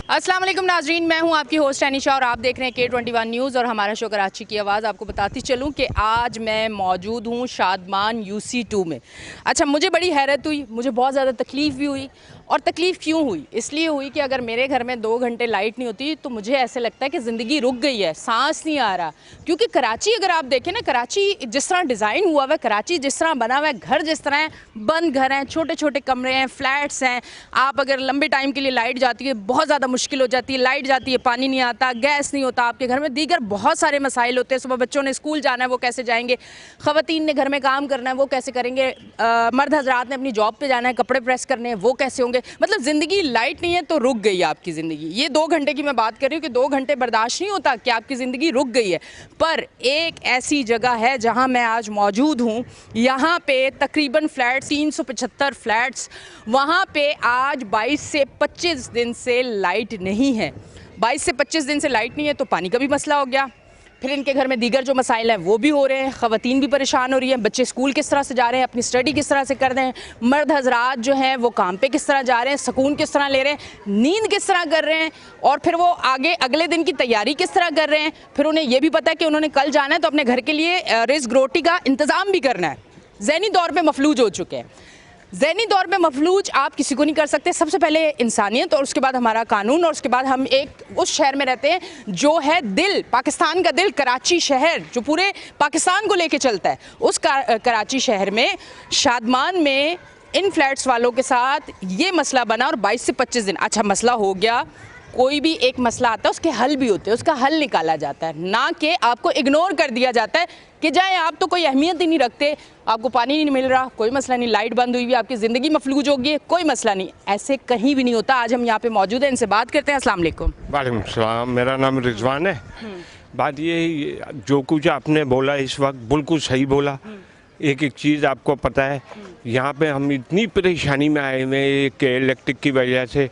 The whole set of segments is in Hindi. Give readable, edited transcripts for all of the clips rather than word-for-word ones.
अस्सलाम वालेकुम नाजरीन, मैं हूं आपकी होस्ट अनिशा और आप देख रहे हैं K21 न्यूज़ और हमारा शो कराची की आवाज़। आपको बताती चलूं कि आज मैं मौजूद हूं शादमान UC2 में। अच्छा, मुझे बड़ी हैरत हुई, मुझे बहुत ज़्यादा तकलीफ़ भी हुई। और तकलीफ़ क्यों हुई? इसलिए हुई कि अगर मेरे घर में 2 घंटे लाइट नहीं होती तो मुझे ऐसे लगता है कि ज़िंदगी रुक गई है, सांस नहीं आ रहा। क्योंकि कराची अगर आप देखें ना, कराची जिस तरह डिज़ाइन हुआ हुआ है, कराची जिस तरह बना हुआ है, घर जिस तरह है, बंद घर हैं, छोटे छोटे कमरे हैं, फ्लैट्स हैं। आप अगर लंबे टाइम के लिए लाइट जाती है, बहुत ज़्यादा मुश्किल हो जाती है। लाइट जाती है, पानी नहीं आता, गैस नहीं होता आपके घर में, दीगर बहुत सारे मसाइल होते हैं। सुबह बच्चों ने स्कूल जाना है, वो कैसे जाएंगे? ख़वातीन ने घर में काम करना है, वो कैसे करेंगे? मर्द हजरात ने अपनी जॉब पे जाना है, कपड़े प्रेस करने हैं, वो कैसे होंगे? मतलब ज़िंदगी, लाइट नहीं है तो रुक गई आपकी ज़िंदगी। ये 2 घंटे की मैं बात कर रही हूँ कि 2 घंटे बर्दाश्त नहीं होता कि आपकी ज़िंदगी रुक गई है। पर एक ऐसी जगह है जहाँ मैं आज मौजूद हूँ, यहाँ पे तकरीबन फ्लैट 375 फ्लैट्स, वहाँ पे आज 22 से 25 दिन से लाइट नहीं है। 22 से 25 दिन से लाइट नहीं है तो पानी का भी मसला हो गया। फिर इनके घर में दीगर जो मसाइल हैं वो भी हो रहे हैं, ख़वातीन भी परेशान हो रही हैं, बच्चे स्कूल किस तरह से जा रहे हैं, अपनी स्टडी किस तरह से कर रहे हैं, मर्द हजरात जो हैं वो काम पे किस तरह जा रहे हैं, सुकून किस तरह ले रहे हैं, नींद किस तरह कर रहे हैं, और फिर वो आगे अगले दिन की तैयारी किस तरह कर रहे हैं। फिर उन्हें ये भी पता है कि उन्होंने कल जाना है तो अपने घर के लिए रिज़्क रोटी का इंतज़ाम भी करना है। ज़हनी तौर पर मफलूज हो चुके हैं। ज़हनी तौर पे मफलूज आप किसी को नहीं कर सकते। सबसे पहले इंसानियत और उसके बाद हमारा कानून और उसके बाद हम एक उस शहर में रहते हैं जो है दिल, पाकिस्तान का दिल, कराची शहर, जो पूरे पाकिस्तान को लेके चलता है। उस कराची शहर में शादमान में इन फ्लैट्स वालों के साथ ये मसला बना और 22 से 25 दिन। अच्छा, मसला हो गया, कोई भी एक मसला आता है उसके हल भी होते हैं, उसका हल निकाला जाता है, ना कि आपको इग्नोर कर दिया जाता है कि जाए आप तो कोई अहमियत ही नहीं रखते, आपको पानी नहीं मिल रहा, कोई मसला नहीं, लाइट बंद हुई हुई, आपकी ज़िंदगी मफलूज होगी, कोई मसला नहीं। ऐसे कहीं भी नहीं होता। आज हम यहाँ पे मौजूद हैं, इनसे बात करते हैं। अस्सलाम वालेकुम। वालेकुम सलाम, मेरा नाम रिजवान है। बात ये, जो कुछ आपने बोला इस वक्त बिल्कुल सही बोला। एक एक चीज़ आपको पता है, यहाँ पे हम इतनी परेशानी में आए हुए हैं कि इलेक्ट्रिक की वजह से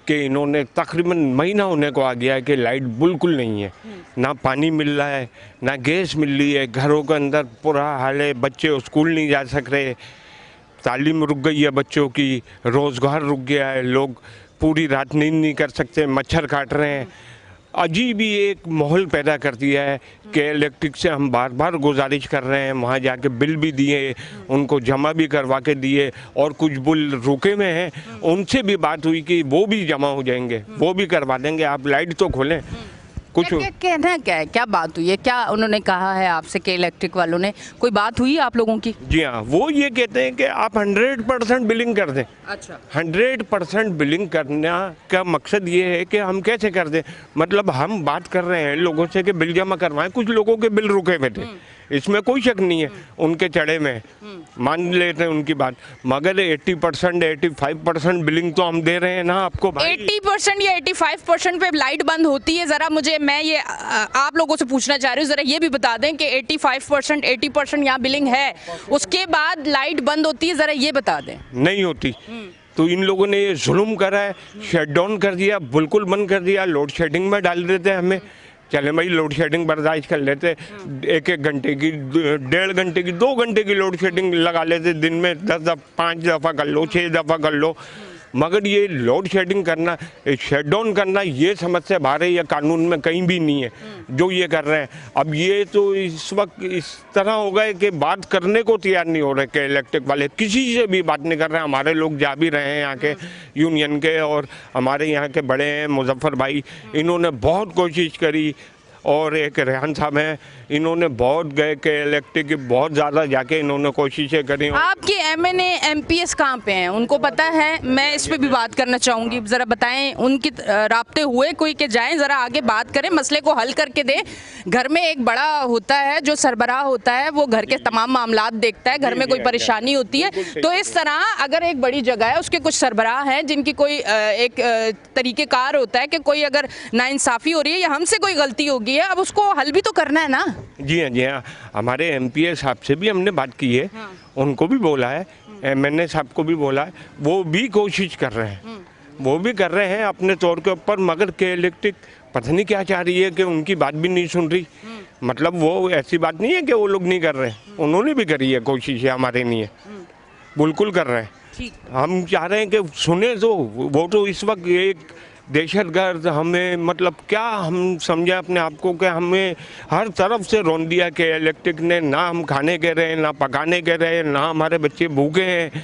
कि इन्होंने तकरीबन महीना होने को आ गया है कि लाइट बिल्कुल नहीं है, ना पानी मिल रहा है, ना गैस मिल रही है, घरों के अंदर पूरा हाल है, बच्चे स्कूल नहीं जा सक रहे, तालीम रुक गई है बच्चों की, रोज़गार रुक गया है, लोग पूरी रात नींद नहीं कर सकते, मच्छर काट रहे हैं। अजीब ही एक माहौल पैदा कर दिया है कि इलेक्ट्रिक से हम बार बार गुजारिश कर रहे हैं, वहाँ जाके बिल भी दिए, उनको जमा भी करवा के दिए, और कुछ बिल रुके में हैं, उनसे भी बात हुई कि वो भी जमा हो जाएंगे, वो भी करवा देंगे, आप लाइट तो खोलें। कुछ क्या कहना क्या है, क्या बात हुई है, क्या उन्होंने कहा है आपसे कि इलेक्ट्रिक वालों ने कोई बात हुई आप लोगों की? जी हाँ, वो ये कहते हैं कि आप 100% बिलिंग कर दें। अच्छा, 100% बिलिंग करना का मकसद ये है कि हम कैसे कर दें, मतलब हम बात कर रहे हैं लोगों से कि बिल जमा करवाएं, कुछ लोगों के बिल रुके हुए थे, इसमें कोई शक नहीं है, उनके चढ़े में मान लेते हैं उनकी बात, मगर 80% 85% बिलिंग तो हम दे रहे हैं ना आपको भाई। 80% या 85% पे लाइट बंद होती है? ज़रा मुझे, मैं ये आप लोगों से पूछना चाह रही हूँ, ज़रा ये भी बता दें कि 85% 80% यहाँ बिलिंग है, उसके बाद लाइट बंद होती है, ज़रा ये बता दें। नहीं होती। तो इन लोगों ने ये जुल्म करा है, शट डाउन कर दिया, बिल्कुल बंद कर दिया, लोड शेडिंग में डाल देते हैं हमें। चले भाई, लोड शेडिंग बर्दाश्त कर लेते, 1-1 घंटे की, 1.5 घंटे की, 2 घंटे की लोड शेडिंग लगा लेते, दिन में 5 दफ़ा कर लो, 6 दफ़ा कर लो, मगर ये लोड शेडिंग करना, शट डाउन करना, ये समझ से बाहर है, ये कानून में कहीं भी नहीं है जो ये कर रहे हैं। अब ये तो इस वक्त इस तरह हो गए कि बात करने को तैयार नहीं हो रहे कि इलेक्ट्रिक वाले किसी से भी बात नहीं कर रहे हैं। हमारे लोग जा भी रहे हैं यहाँ के यूनियन के, और हमारे यहाँ के बड़े हैं मुजफ्फर भाई, इन्होंने बहुत कोशिश करी, और एक रेहान साहब हैं, इन्होंने बहुत गए कि इलेक्ट्रिक की बहुत ज़्यादा जाके इन्होंने कोशिशें करी। आपके MNA MPS कहाँ पे हैं, उनको पता है? मैं इस पे भी बात करना चाहूँगी, ज़रा बताएं, उनकी राब्ते हुए कोई के जाएं, ज़रा आगे बात करें, मसले को हल करके दें। घर में एक बड़ा होता है जो सरबराह होता है, वो घर के तमाम मामलात देखता है, घर में कोई परेशानी होती है तो इस तरह अगर एक बड़ी जगह है, उसके कुछ सरबराह हैं जिनकी कोई एक तरीक़ेकार होता है कि कोई अगर नाइंसाफ़ी हो रही है या हमसे कोई गलती होगी है, अब उसको हल भी तो करना है ना। जी हाँ, जी हाँ, हमारे MPS साहब से भी हमने बात की है, उनको भी बोला है, MNA साहब को भी बोला है, वो भी कोशिश कर रहे हैं, वो भी कर रहे हैं अपने तौर के ऊपर, मगर के इलेक्ट्रिक पता नहीं क्या चाह रही है कि उनकी बात भी नहीं सुन रही। मतलब वो ऐसी बात नहीं है कि वो लोग नहीं कर रहे, उन्होंने भी करी है कोशिश, हमारे लिए बिल्कुल कर रहे हैं। हम चाह रहे हैं कि सुने तो, वो तो इस वक्त एक दहशतगर्द, हमें मतलब क्या हम समझे अपने आप को कि हमें हर तरफ से रोन दिया कि इलेक्ट्रिक ने, ना हम खाने के रहे, ना पकाने के रहे, ना हमारे बच्चे भूखे हैं,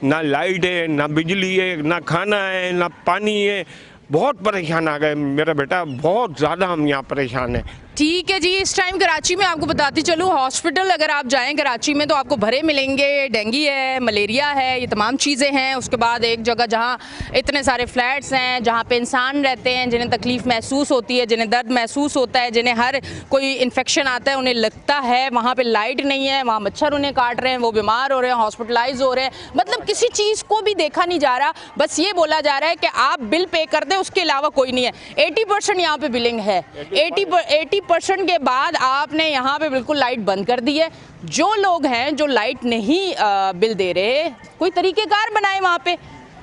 ना लाइट है, ना बिजली है, ना खाना है, ना पानी है। बहुत परेशान आ गए मेरा बेटा, बहुत ज़्यादा हम यहाँ परेशान हैं। ठीक है जी। इस टाइम कराची में आपको बताती चलूँ, हॉस्पिटल अगर आप जाएं कराची में तो आपको भरे मिलेंगे। डेंगू है, मलेरिया है, ये तमाम चीज़ें हैं। उसके बाद एक जगह जहाँ इतने सारे फ्लैट्स हैं, जहाँ पे इंसान रहते हैं जिन्हें तकलीफ़ महसूस होती है, जिन्हें दर्द महसूस होता है, जिन्हें हर कोई इन्फेक्शन आता है, उन्हें लगता है। वहाँ पे लाइट नहीं है, वहाँ मच्छर उन्हें काट रहे हैं, वो बीमार हो रहे हैं, हॉस्पिटलाइज हो रहे हैं। मतलब किसी चीज़ को भी देखा नहीं जा रहा, बस ये बोला जा रहा है कि आप बिल पे कर दें, उसके अलावा कोई नहीं है। 80% यहाँ पे बिलिंग है। 80% के बाद आपने यहाँ पे बिल्कुल लाइट बंद कर दी है। जो लोग हैं जो लाइट नहीं बिल दे रहे, कोई तरीक़ेकार बनाए वहाँ पे,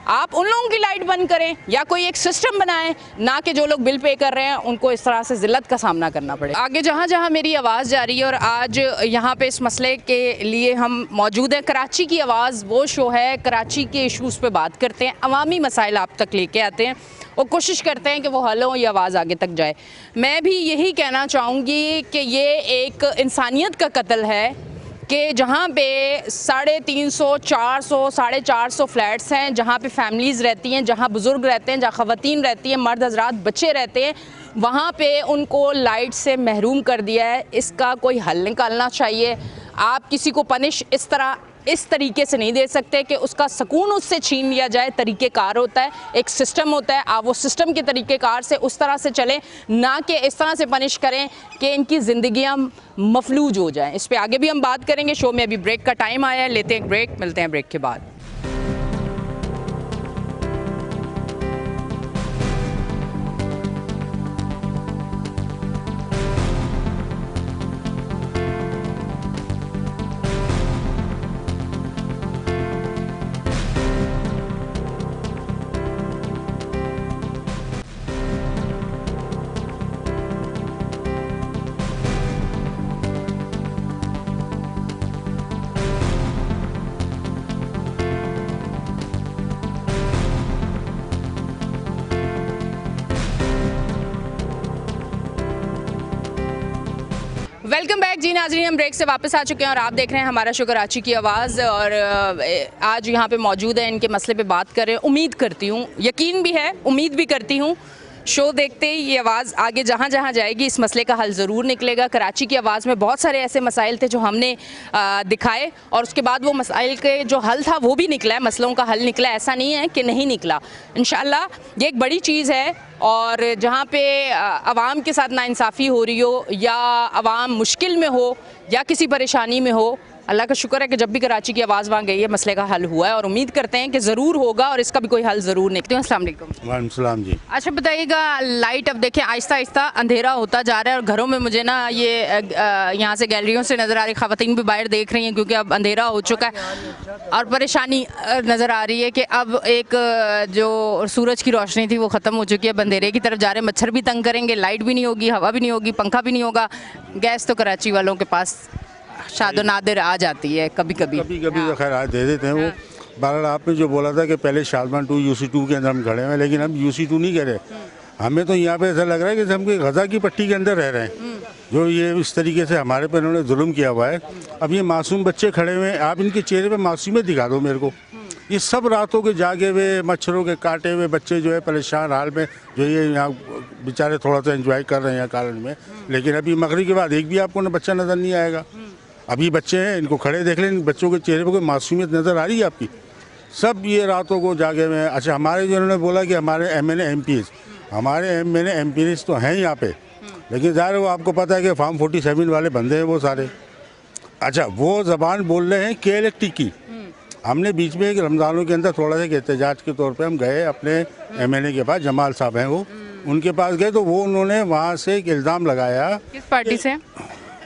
आप उन लोगों की लाइट बंद करें या कोई एक सिस्टम बनाएं, ना कि जो लोग बिल पे कर रहे हैं उनको इस तरह से ज़िल्लत का सामना करना पड़े। आगे जहाँ जहाँ मेरी आवाज़ जा रही है, और आज यहाँ पे इस मसले के लिए हम मौजूद हैं। कराची की आवाज़ वो शो है, कराची के इशूज़ पे बात करते हैं, अवामी मसाइल आप तक लेके आते हैं और कोशिश करते हैं कि वो हल हो, ये आवाज़ आगे तक जाए। मैं भी यही कहना चाहूँगी कि ये एक इंसानियत का कत्ल है कि जहाँ पे 350, 400, 450 फ्लैट्स हैं, जहाँ पे फैमिलीज़ रहती हैं, जहाँ बुज़ुर्ग रहते हैं, जहाँ ख़वातीन रहती हैं, मर्द हज़रात, बच्चे रहते हैं, वहाँ पे उनको लाइट से महरूम कर दिया है। इसका कोई हल निकालना चाहिए। आप किसी को पनिश इस तरीके से नहीं दे सकते कि उसका सुकून उससे छीन लिया जाए। तरीक़ेकार होता है, एक सिस्टम होता है, आप वो सिस्टम के तरीक़ेकार से उस तरह से चलें, ना कि इस तरह से पनिश करें कि इनकी ज़िंदगियाँ मफलूज हो जाएं। इस पे आगे भी हम बात करेंगे। शो में अभी ब्रेक का टाइम आया है, लेते हैं एक ब्रेक, मिलते हैं ब्रेक के बाद। वेलकम बैक जी नाज़रीन, हम ब्रेक से वापस आ चुके हैं और आप देख रहे हैं हमारा शो कराची की आवाज़। और आज यहाँ पे मौजूद है, इनके मसले पे बात कर रहे हैं। उम्मीद करती हूँ, यकीन भी है, उम्मीद भी करती हूँ, शो देखते ही ये आवाज़ आगे जहाँ जहाँ जाएगी इस मसले का हल ज़रूर निकलेगा। कराची की आवाज़ में बहुत सारे ऐसे मसाइल थे जो हमने दिखाए और उसके बाद वो मसाइल के जो हल था वो भी निकला है, मसलों का हल निकला। ऐसा नहीं है कि नहीं निकला। इंशाल्लाह ये एक बड़ी चीज़ है। और जहाँ पे आवाम के साथ नाइंसाफ़ी हो रही हो या आवाम मुश्किल में हो या किसी परेशानी में हो, अल्लाह का शुक्र है कि जब भी कराची की आवाज़ वहाँ गई है मसले का हल हुआ है और उम्मीद करते हैं कि ज़रूर होगा और इसका भी कोई हल ज़रूर निकले। अस्सलाम वालेकुम। वालेकुम सलाम जी। अच्छा बताइएगा, लाइट अब देखें आहिस्ता आहिस्ता अंधेरा होता जा रहा है और घरों में मुझे ना ये यहाँ से गैलरियों से नज़र आ रही, ख़वातीन भी बाहर देख रही हैं क्योंकि अब अंधेरा हो चुका है और परेशानी नज़र आ रही है कि अब एक जो सूरज की रोशनी थी वो ख़त्म हो चुकी है, अंधेरे की तरफ जा रहे हैं। मच्छर भी तंग करेंगे, लाइट भी नहीं होगी, हवा भी नहीं होगी, पंखा भी नहीं होगा। गैस तो कराची वालों के पास शादो नादिर आ जाती है कभी कभी तो खैर आज दे देते हैं वो। बहरहाल आपने जो बोला था कि पहले शादमान 2 UC2 के अंदर हम खड़े हैं, लेकिन हम UC2 नहीं कह रहे। हमें तो यहाँ पे ऐसा लग रहा है कि हम कोई गज़ा की पट्टी के अंदर रह रहे हैं, जो ये इस तरीके से हमारे पर इन्होंने जुल्म किया हुआ है। अब ये मासूम बच्चे खड़े हुए हैं, आप इनके चेहरे पर मासूमियत दिखा दो मेरे को। ये सब रातों के जागे हुए, मच्छरों के काटे हुए बच्चे जो है परेशान हाल में, जो ये यहाँ बेचारे थोड़ा सा एंजॉय कर रहे हैं कॉलेज में। लेकिन अभी मगरिब के बाद एक भी आपको ना बच्चा नज़र नहीं आएगा। अभी बच्चे हैं, इनको खड़े देख लें, बच्चों के चेहरे पर कोई मासूमियत नज़र आ रही है आपकी? सब ये रातों को जागे हुए हैं। अच्छा, हमारे जो उन्होंने बोला कि हमारे MNA MPs, हमारे MNA MPs तो हैं यहाँ पे, लेकिन ज़ाहिर है वो आपको पता है कि फार्म 47 वाले बंदे हैं वो सारे। अच्छा, वो ज़बान बोल रहे हैं KLAT की। हमने बीच में एक रमज़ानों के अंदर थोड़ा सा एहतजाज के तौर पे हम गए अपने MNA के पास, जमाल साहब हैं वो, उनके पास गए तो वो उन्होंने वहाँ से एक इल्ज़ाम लगाया। किस पार्टी से?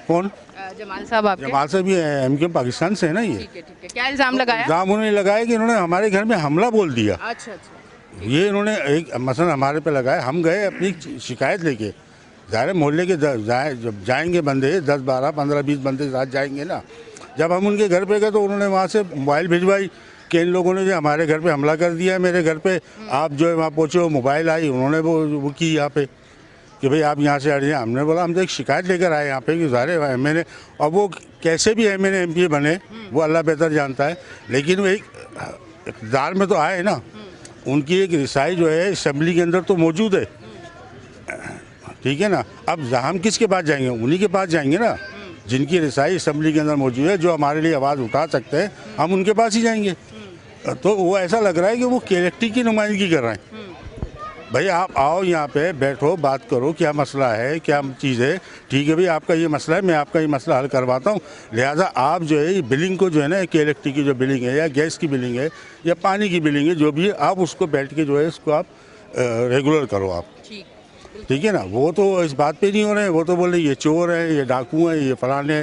कौन? जमाल साहब। आपके जमाल साहब ये MK पाकिस्तान से है ना। ये ठीक है। क्या इल्ज़ाम लगाया? इल्ज़ाम उन्होंने लगाया कि इन्होंने हमारे घर में हमला बोल दिया। अच्छा। ये इन्होंने एक मसलन हमारे पे लगाया। हम गए अपनी शिकायत लेके, ज़ाहिर मोहल्ले के जब जाएंगे बंदे 10, 12, 15, 20 बंदे साथ जाएंगे ना। जब हम उनके घर पे गए तो उन्होंने वहाँ से मोबाइल भिजवाई इन लोगों ने जो हमारे घर पे हमला कर दिया है, मेरे घर पे, आप जो है वहाँ पहुँचे हो, मोबाइल आई, उन्होंने वो की यहाँ पे कि भाई आप यहाँ से हट जाए। हमने बोला हम तो एक शिकायत लेकर आए यहाँ पे कि सारे मैंने, अब वो कैसे भी MNA MP बने वो अल्लाह बेहतर जानता है, लेकिन वो एक इक़्तिदार में तो आए ना, उनकी एक रिसाई जो है असेंबली के अंदर तो मौजूद है, ठीक है ना। अब हम किसके पास जाएंगे? उन्हीं के पास जाएंगे ना जिनकी रिसाई असेंबली के अंदर मौजूद है, जो हमारे लिए आवाज़ उठा सकते हैं, हम उनके पास ही जाएंगे। तो वो ऐसा लग रहा है कि वो KLACT की नुमाइंदगी कर रहे हैं। भाई आप आओ यहाँ पे बैठो, बात करो, क्या मसला है, क्या चीज़ है, ठीक है भाई आपका ये मसला है, मैं आपका ये मसला हल करवाता हूँ। लिहाजा आप जो है बिलिंग को जो है ना, KLACT की जो बिलिंग है या गैस की बिलिंग है या पानी की बिलिंग है, जो भी है, आप उसको बैठ के जो है इसको आप रेगुलर करो आप, ठीक है ना। वो तो इस बात पे नहीं हो रहे हैं, वो तो बोल रहे ये चोर है, ये डाकू हैं, ये फलाने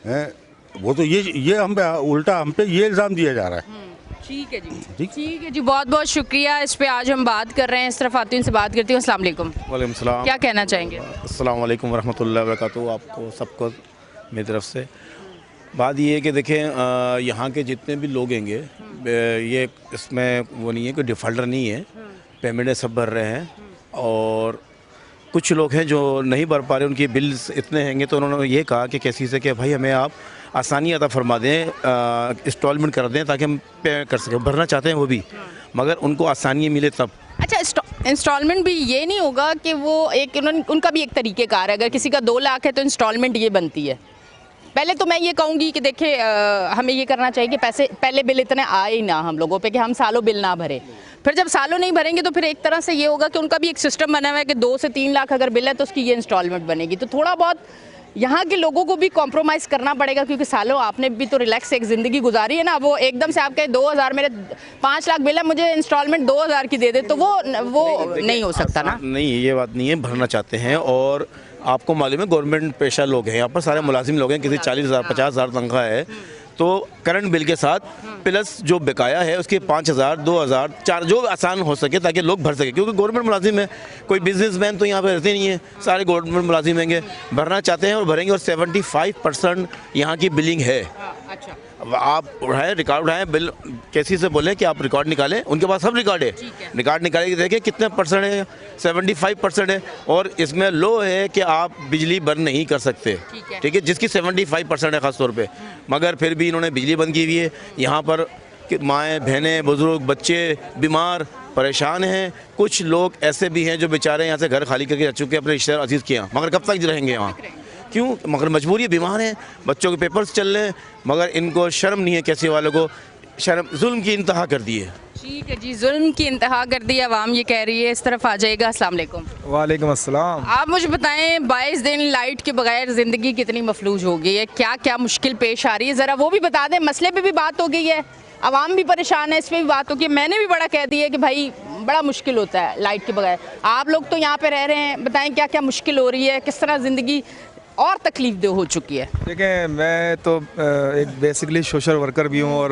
हैं, वो तो ये हम पे उल्टा हम पे ये इल्ज़ाम दिया जा रहा है। ठीक है जी, ठीक है जी, बहुत बहुत शुक्रिया। इस पे आज हम बात कर रहे हैं, इस तरफ आती हूँ, से बात करती हूँ। अस्सलाम वालेकुम। वालेकुम सलाम। क्या कहना चाहेंगे? अस्सलाम वालेकुम वरहमतुल्लाहि वबरकातुहू। आपको सबको मेरी तरफ से बात ये है कि देखें, यहाँ के जितने भी लोग हैंगे, ये इसमें वो नहीं है कि डिफ़ॉल्टर नहीं है, पेमेंटें सब भर रहे हैं, और कुछ लोग हैं जो नहीं भर पा रहे, उनके बिल्स इतने हैंगे, तो उन्होंने ये कहा कि कैसी से कि भाई हमें आप आसानी अता फरमा दें, इंस्टॉलमेंट कर दें ताकि हम पे कर सकें। भरना चाहते हैं वो भी, मगर उनको आसानी मिले तब। अच्छा, इंस्टॉलमेंट भी ये नहीं होगा कि वो एक उनका भी एक तरीक़ेकार है, अगर किसी का 2 लाख है तो इंस्टॉलमेंट ये बनती है। पहले तो मैं ये कहूँगी कि देखिए, हमें ये करना चाहिए कि पैसे पहले बिल इतने आए ही ना हम लोगों पे कि हम सालों बिल ना भरें। फिर जब सालों नहीं भरेंगे तो फिर एक तरह से ये होगा कि उनका भी एक सिस्टम बना हुआ है कि 2 से 3 लाख अगर बिल है तो उसकी ये इंस्टॉलमेंट बनेगी। तो थोड़ा बहुत यहाँ के लोगों को भी कॉम्प्रोमाइज़ करना पड़ेगा, क्योंकि सालों आपने भी तो रिलैक्स एक ज़िंदगी गुजारी है ना। वो एकदम से आप कहे 2000 मेरे 5 लाख बिल है, मुझे इंस्टॉलमेंट 2000 की दे दे, तो वो नहीं हो सकता ना। नहीं, ये बात नहीं है, भरना चाहते हैं। और आपको मालूम है गवर्नमेंट पेशा लोग हैं यहाँ पर, सारे मुलाजिम लोग हैं, किसी 40,000 50,000 तनख्वाह है, तो करंट बिल के साथ प्लस जो बकाया है उसके 5,000 2,000 4 जो आसान हो सके ताकि लोग भर सके, क्योंकि गवर्नमेंट मुलाजिम है, कोई बिजनेसमैन तो यहाँ पे रहते नहीं है, सारे गवर्नमेंट मुलाजिम हैंगे, भरना चाहते हैं और भरेंगे। और 75% यहाँ की बिलिंग है। अच्छा, आप उठाएं, रिकॉर्ड उठाएं, बिल कैसी से बोलें कि आप रिकॉर्ड निकालें, उनके पास सब रिकॉर्ड है, रिकॉर्ड निकाले कि देखें कितने % है, 75% है। और इसमें लो है कि आप बिजली बंद नहीं कर सकते, ठीक है, जिसकी 75% है ख़ास तौर पे, मगर फिर भी इन्होंने बिजली बंद की हुई है। यहाँ पर माएँ बहनें बुज़ुर्ग बच्चे बीमार परेशान हैं। कुछ लोग ऐसे भी हैं जो बेचारे यहाँ से घर खाली करके रह चुके हैं अपने रिश्तेदार अजीज़ के यहाँ, मगर कब तक रहेंगे यहाँ? क्यों? मगर मजबूरी, बीमार हैं, बच्चों के पेपर्स चल रहे हैं, मगर इनको शर्म नहीं है, कैसे वालों को शर्म, जुल्म की इंतहा कर दी है। ठीक है जी, जुल्म की इंतहा कर दी आवाम ये कह रही है। इस तरफ आ जाएगा। अस्सलाम वालेकुम। वालेकुम अस्सलाम। आप मुझे बताएं, 22 दिन लाइट के बगैर ज़िंदगी कितनी मफलूज हो गई है, क्या क्या मुश्किल पेश आ रही है, ज़रा वो भी बता दें। मसले पे भी बात हो गई है, आवाम भी परेशान है, इस पर भी बात होगी। मैंने भी बड़ा कह दिया है कि भाई बड़ा मुश्किल होता है लाइट के बगैर। आप लोग तो यहाँ पे रह रहे हैं, बताएं क्या क्या मुश्किल हो रही है, किस तरह ज़िंदगी और तकलीफ दे हो चुकी है। देखें, मैं तो एक बेसिकली सोशल वर्कर भी हूँ और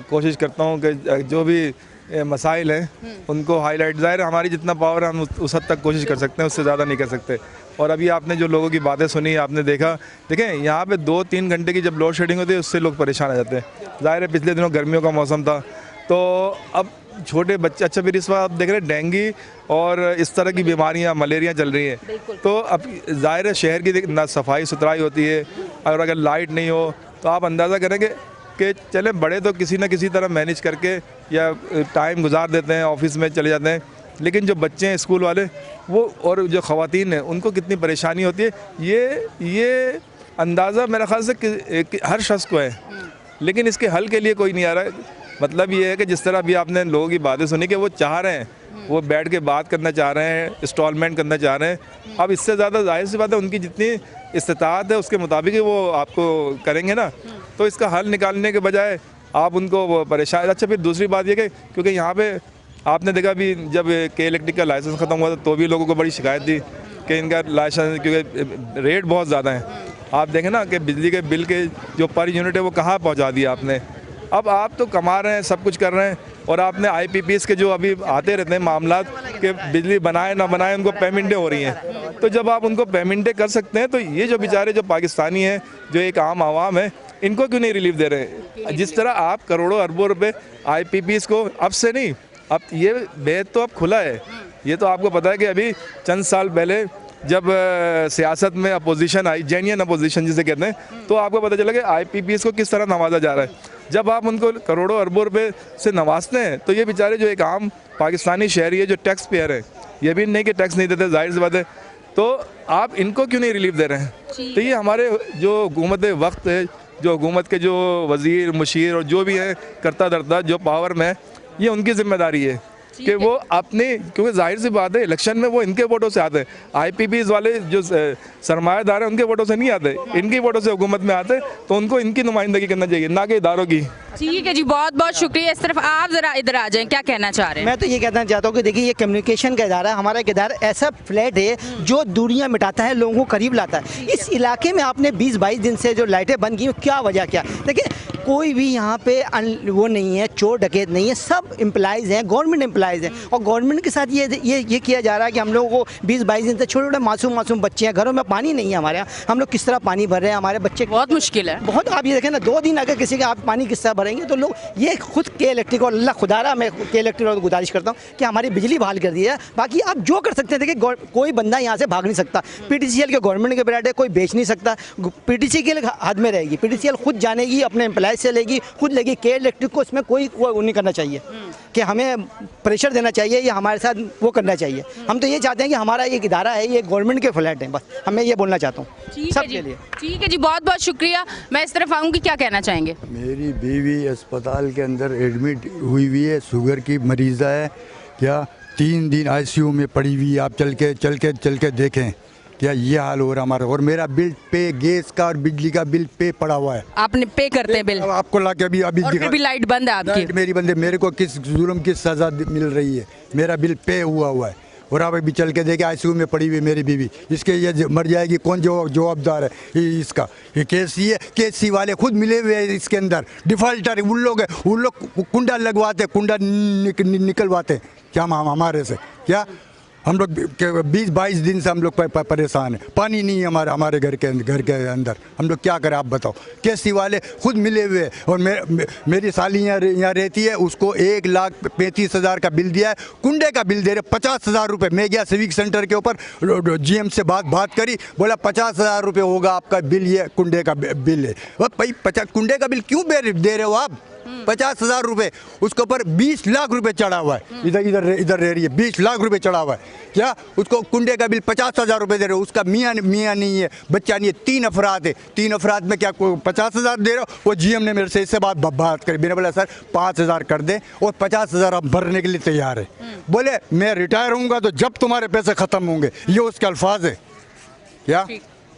कोशिश करता हूँ कि जो भी मसाइल हैं उनको हाईलाइट, ज़ाहिर है हमारी जितना पावर है हम उस हद तक कोशिश कर सकते हैं, उससे ज़्यादा नहीं कर सकते। और अभी आपने जो लोगों की बातें सुनी, आपने देखा, देखें यहाँ पे 2-3 घंटे की जब लोड शेडिंग होती है उससे लोग परेशान आ जाते हैं। ज़ाहिर है पिछले दिनों गर्मियों का मौसम था, तो अब छोटे बच्चे, अच्छा फिर इस बार आप देख रहे हैं डेंगू और इस तरह की बीमारियां, मलेरिया चल रही हैं, तो अब ज़ाहिर है शहर की ना सफाई सुथराई होती है, और अगर लाइट नहीं हो तो आप अंदाज़ा करेंगे कि चले बड़े तो किसी न किसी तरह मैनेज करके या टाइम गुजार देते हैं, ऑफिस में चले जाते हैं, लेकिन जो बच्चे हैं स्कूल वाले वो और जो ख़वातीन हैं उनको कितनी परेशानी होती है, ये अंदाज़ा मेरे ख्याल से कि हर शख्स को है, लेकिन इसके हल के लिए कोई नहीं आ रहा है। मतलब ये है कि जिस तरह अभी आपने लोगों की बातें सुनी कि वो चाह रहे हैं, वो बैठ के बात करना चाह रहे हैं, इंस्टॉलमेंट करना चाह रहे हैं। अब इससे ज़्यादा जाहिर सी बात है उनकी जितनी इस्तिताअत है उसके मुताबिक ही वो आपको करेंगे ना, तो इसका हल निकालने के बजाय आप उनको परेशान। अच्छा फिर दूसरी बात ये कि क्योंकि यहाँ पे आपने देखा भी जब KLACT का लाइसेंस ख़त्म हुआ था तो भी लोगों को बड़ी शिकायत थी कि इनका लाइसेंस, क्योंकि रेट बहुत ज़्यादा है। आप देखें ना कि बिजली के बिल के जो पर यूनिट है वो कहाँ पहुँचा दिया आपने। अब आप तो कमा रहे हैं, सब कुछ कर रहे हैं, और आपने IPPs के जो अभी आते रहते हैं मामला कि बिजली बनाए ना बनाए उनको पेमेंटें हो रही हैं, तो जब आप उनको पेमेंटें कर सकते हैं तो ये जो बेचारे जो पाकिस्तानी हैं, जो एक आम आवाम है, इनको क्यों नहीं रिलीफ दे रहे हैं? जिस तरह आप करोड़ों अरबों रुपए IPPs को, अब से नहीं, अब ये भेद तो अब खुला है। ये तो आपको पता है कि अभी चंद साल पहले जब सियासत में अपोजिशन आई, जेन्युइन अपोजिशन जिसे कहते हैं, तो आपको पता चला कि IPPs को किस तरह नवाजा जा रहा है। जब आप उनको करोड़ों अरबों रुपए से नवाजते हैं तो ये बेचारे जो एक आम पाकिस्तानी शहरी है, जो टैक्स पेयर है, ये भी नहीं कि टैक्स नहीं देते, जाहिर सी बात है, तो आप इनको क्यों नहीं रिलीफ दे रहे हैं? तो ये हमारे जो हुकूमत वक्त है, जो हुकूमत के जो वज़ीर, मुशीर और जो भी है करता धरता जो पावर में है, ये उनकी जिम्मेदारी है कि वो अपने, क्योंकि जाहिर सी बात है इलेक्शन में वो इनके वोटों से आते हैं। IPPs वाले जो सरमायादार हैं उनके वोटों से नहीं आते, इनकी वोटों से हुकूमत में आते, तो उनको इनकी नुमाइंदगी करना चाहिए, ना कि इदारों की। ठीक है जी, बहुत बहुत शुक्रिया। इस तरफ आप जरा इधर आ जाएं, क्या कहना चाह रहे हैं? मैं तो ये कहना चाहता हूँ कि देखिए, ये कम्युनिकेशन का इदारा है, हमारा एक इदारा ऐसा फ्लैट है जो दूरियां मिटाता है, लोगों को करीब लाता है। इस इलाके में आपने 20-22 दिन से जो लाइटें बंद की, क्या वजह क्या? देखिए, कोई भी यहाँ पे वो नहीं है, चोर डकैत नहीं है, सब एम्प्लॉइज़ हैं, गवर्नमेंट एम्प्लॉइज़ हैं, और गवर्नमेंट के साथ ये किया जा रहा है कि हम लोगों को 20-22 दिन से छोटे छोटे मासूम बच्चे हैं, घरों में पानी नहीं है हमारे यहाँ, हम लोग किस तरह पानी भर रहे हैं, हमारे बच्चे बहुत मुश्किल है। बहुत, आप ये देखें ना, 2 दिन अगर किसी का आप पानी किस तरह भरेंगे, तो लोग ये खुद के इलेक्ट्रिक, और अल्लाह खुदारा मैं के इलेक्ट्रिक को गुजारिश करता हूँ कि हमारी बिजली बहाल कर दी है। बाकी आप जो कर सकते हैं, देखिए कोई बंदा यहाँ से भाग नहीं सकता, PTCL के गवर्नमेंट के ब्रांड है, कोई बेच नहीं सकता, PTCL हद में रहेगी, PTCL खुद जानेगी, अपने एम्प्लॉय से लेगी, खुद लेगी। के इलेक्ट्रिक को इसमें कोई वो नहीं करना चाहिए कि हमें प्रेशर देना चाहिए या हमारे साथ वो करना चाहिए। हम तो ये चाहते हैं कि हमारा एक इदारा है, ये गवर्नमेंट के फ्लैट है, बस हमें ये बोलना चाहता हूँ सबके लिए। ठीक है जी, बहुत बहुत शुक्रिया। मैं इस तरफ आऊँगी, क्या कहना चाहेंगे? मेरी बीवी अस्पताल के अंदर एडमिट हुई हुई है, शुगर की मरीज़ा है, क्या 3 दिन ICU में पड़ी हुई है। आप चल के देखें क्या ये हाल हो रहा हमारा। और मेरा बिल पे, गैस का और बिजली का बिल पे पड़ा हुआ है। आपने पे करते हैं बिल? आपको ला के अभी और फिर भी लाइट बंद है आपकी? लाइट मेरी बंद है। मेरे को किस जुर्म की सज़ा मिल रही है? मेरा बिल पे हुआ है, और आप अभी चल के देखे ICU में पड़ी हुई मेरी बीवी, इसके ये मर जाएगी, कौन जवाबदार है इसका? ये KC वाले खुद मिले हुए हैं इसके अंदर, डिफ़ॉल्टर उन लोग कुंडा लगवाते, कुंडा निकलवाते क्या हमारे से? क्या हम लोग 20-22 दिन से हम लोग परेशान हैं, पानी नहीं है हमारे घर के अंदर, हम लोग क्या करें आप बताओ? KC वाले खुद मिले हुए हैं, और मेरी साली यहाँ रहती है, उसको 1,35,000 का बिल दिया है, कुंडे का बिल दे रहे 50,000 रुपये। मैं गया सिविक सेंटर के ऊपर, GM से बात करी, बोला 50,000 रुपये होगा आपका बिल, ये कुंडे का बिल है। भाई 50 कुंडे का बिल क्यों दे रहे हो आप? 50,000 रुपये, उसके ऊपर 20 लाख रुपए चढ़ा हुआ है। इधर रह रही है, 20 लाख रुपए चढ़ा हुआ है। क्या उसको कुंडे का बिल 50,000 रुपये दे रहे हो? उसका मियाँ नहीं है, बच्चा नहीं है, 3 अफराद है। 3 अफराद में क्या 50,000 दे रहे हो? वो GM ने मेरे से इससे बात करी, मैंने बोला सर 5,000 कर दें, और 50,000 हम भरने के लिए तैयार है। बोले मैं रिटायर होऊंगा तो जब तुम्हारे पैसे ख़त्म होंगे, ये उसके अल्फाज है। क्या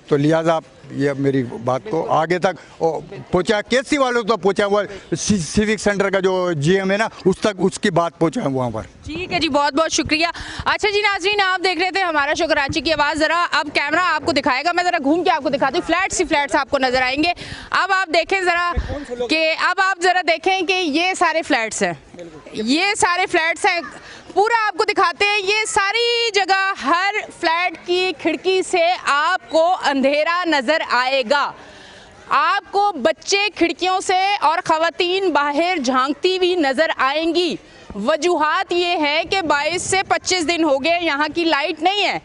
तो लिहाजा आप ये मेरी बात को आगे तक पहुँचा, KC वालों तो पहुँचा हुआ, सिविक सेंटर का जो GM है ना, उस तक उसकी बात पहुँचा है वहाँ पर। ठीक है जी, बहुत बहुत शुक्रिया। अच्छा जी नाज़रीन, आप देख रहे थे हमारा शो कराची की आवाज़। ज़रा अब कैमरा आपको दिखाएगा, मैं ज़रा घूम के आपको दिखाती हूँ। फ्लैट्स आपको नज़र आएंगे। अब आप देखें ज़रा देखें कि ये सारे फ्लैट्स हैं, ये सारे फ्लैट्स हैं, पूरा आपको दिखाते हैं। ये सारी जगह, हर फ्लैट की खिड़की से आपको अंधेरा नज़र आएगा, आपको बच्चे खिड़कियों से और ख़वातीन बाहर झांकती हुई नज़र आएंगी। वजूहात ये है कि 22 से 25 दिन हो गए यहाँ की लाइट नहीं है।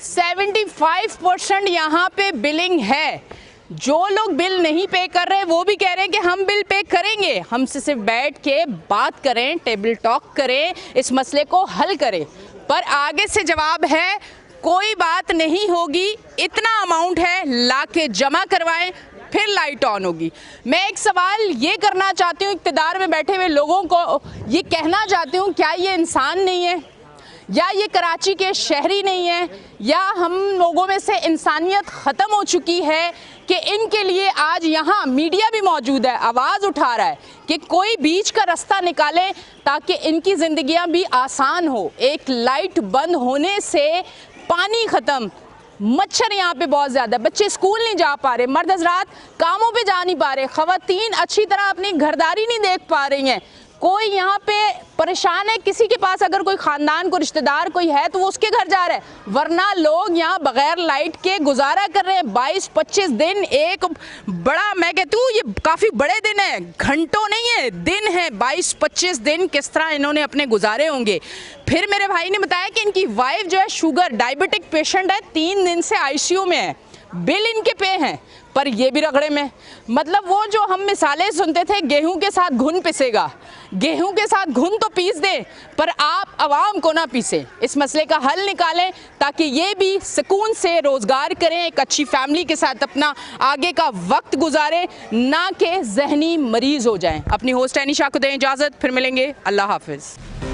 75% यहाँ पे बिलिंग है। जो लोग बिल नहीं पे कर रहे वो भी कह रहे हैं कि हम बिल पे करेंगे, हमसे सिर्फ बैठ के बात करें, टेबल टॉक करें, इस मसले को हल करें। पर आगे से जवाब है कोई बात नहीं होगी, इतना अमाउंट है, ला के जमा करवाएं, फिर लाइट ऑन होगी। मैं एक सवाल ये करना चाहती हूँ इक़्तिदार में बैठे हुए लोगों को, ये कहना चाहती हूँ, क्या ये इंसान नहीं है, या ये कराची के शहरी नहीं है, या हम लोगों में से इंसानियत ख़त्म हो चुकी है कि इनके लिए आज यहाँ मीडिया भी मौजूद है, आवाज़ उठा रहा है कि कोई बीच का रास्ता निकालें ताकि इनकी ज़िंदगियाँ भी आसान हो। एक लाइट बंद होने से पानी ख़त्म, मच्छर यहाँ पे बहुत ज़्यादा, बच्चे स्कूल नहीं जा पा रहे, मर्द हज़रात कामों पे जा नहीं पा रहे, ख़वातीन अच्छी तरह अपनी घरदारी नहीं देख पा रही हैं, कोई यहाँ पे परेशान है, किसी के पास अगर कोई खानदान को रिश्तेदार कोई है तो वो उसके घर जा रहा है, वरना लोग यहाँ बगैर लाइट के गुजारा कर रहे हैं 22-25 दिन। एक बड़ा, मैं कहती हूँ ये काफ़ी बड़े दिन है, घंटों नहीं है, दिन है। 22-25 दिन किस तरह इन्होंने अपने गुजारे होंगे। फिर मेरे भाई ने बताया कि इनकी वाइफ जो है शुगर डायबिटिक पेशेंट है, 3 दिन से आईसीयू में है, बिल इनके पे हैं, पर ये भी रगड़े में। मतलब वो जो हम मिसालें सुनते थे, गेहूं के साथ घुन पिसेगा, गेहूं के साथ घुन तो पीस दें पर आप आवाम को ना पीसे। इस मसले का हल निकालें ताकि ये भी सुकून से रोज़गार करें, एक अच्छी फैमिली के साथ अपना आगे का वक्त गुजारें, ना कि जहनी मरीज़ हो जाएं। अपनी होस्ट एनिशा को दें इजाज़त, फिर मिलेंगे, अल्लाह हाफिज़।